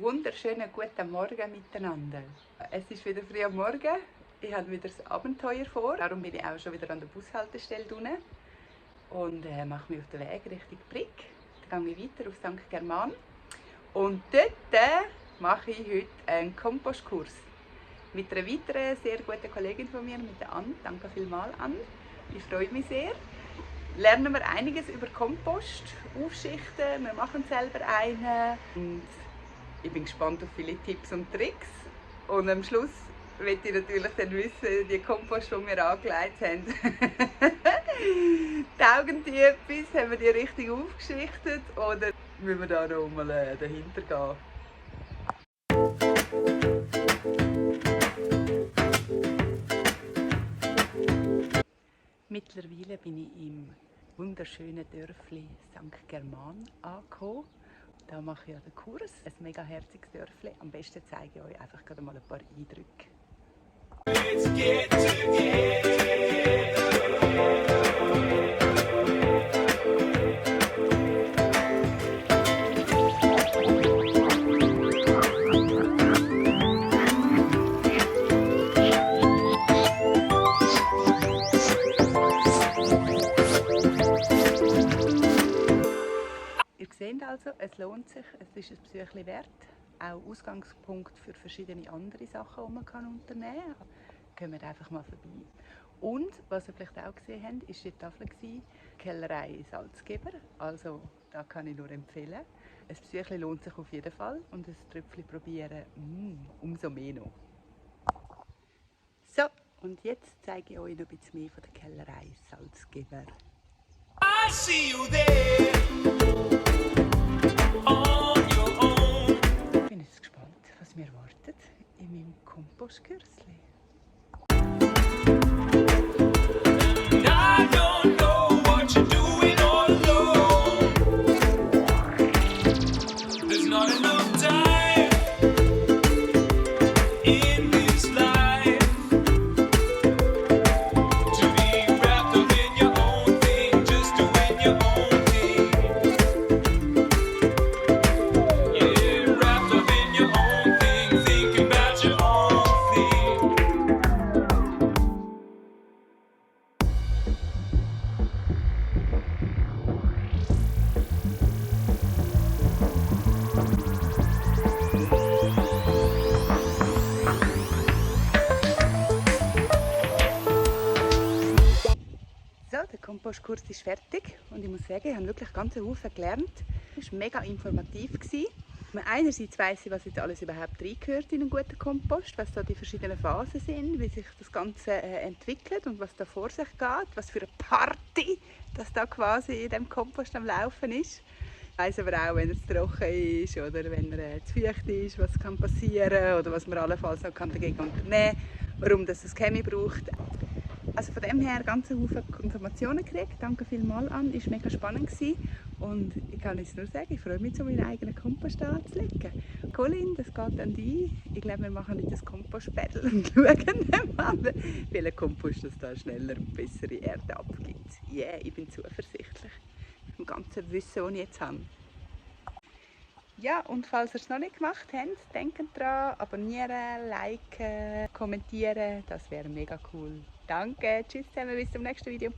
Wunderschönen guten Morgen miteinander. Es ist wieder früh am Morgen. Ich habe wieder das Abenteuer vor. Darum bin ich auch schon wieder an der Bushaltestelle unten und mache mich auf den Weg Richtung Brig. Dann gehe ich weiter auf St. German. Und dort mache ich heute einen Kompostkurs mit einer weiteren sehr guten Kollegin von mir, mit der Anne. Danke vielmals, Anne. Ich freue mich sehr. Lernen wir einiges über Kompost, aufschichten, wir machen selber einen. Und ich bin gespannt auf viele Tipps und Tricks. Und am Schluss möchte ich natürlich dann wissen, die Kompost, die wir angelegt haben, taugen die etwas? Haben wir die richtig aufgeschichtet oder müssen wir da noch mal dahinter gehen? Mittlerweile bin ich im wunderschönen Dörfli St. German angekommen. Da mache ich ja den Kurs. Ein mega herziges Dörfli. Am besten zeige ich euch einfach gerade mal ein paar Eindrücke. Let's get together. Also, es lohnt sich, es ist ein Besuch wert, auch Ausgangspunkt für verschiedene andere Sachen, die man unternehmen kann. Gehen wir einfach mal vorbei. Und, was ihr vielleicht auch gesehen habt, war die Tafel Kellerei Salzgeber. Also, da kann ich nur empfehlen. Ein Besuch lohnt sich auf jeden Fall und ein Tröpfchen probieren, umso mehr noch. So, und jetzt zeige ich euch noch ein bisschen mehr von der Kellerei Salzgeber. I see you there. Ich bin jetzt gespannt, was mir erwartet in meinem Kompostkürzli. Der Kompostkurs ist fertig und ich muss sagen, ich habe wirklich ganz viel gelernt. Es war mega informativ. Einerseits weiss ich, was jetzt alles überhaupt reingehört in einen guten Kompost, was da die verschiedenen Phasen sind, wie sich das Ganze entwickelt und was da vor sich geht, was für eine Party das da quasi in dem Kompost am Laufen ist. Ich weiss aber auch, wenn er zu trocken ist oder wenn er zu feucht ist, was kann passieren oder was man allenfalls noch dagegen unternehmen kann, warum das Chemie braucht. Also von dem her ganz viele Informationen gekriegt. Danke vielmals an, es war mega spannend und ich kann jetzt nur sagen, ich freue mich, so meinen eigenen Kompost anzulegen. Colin, das geht an dich. Ich glaube, wir machen nicht das Kompost-Battle und schauen mal, welcher Kompost das da schneller und bessere Erde abgibt. Yeah, ich bin zuversichtlich mit dem ganzen Wissen, das ich jetzt habe. Ja, und falls ihr es noch nicht gemacht habt, denkt daran, abonnieren, liken, kommentieren, das wäre mega cool. Danke, tschüss zusammen, bis zum nächsten Video.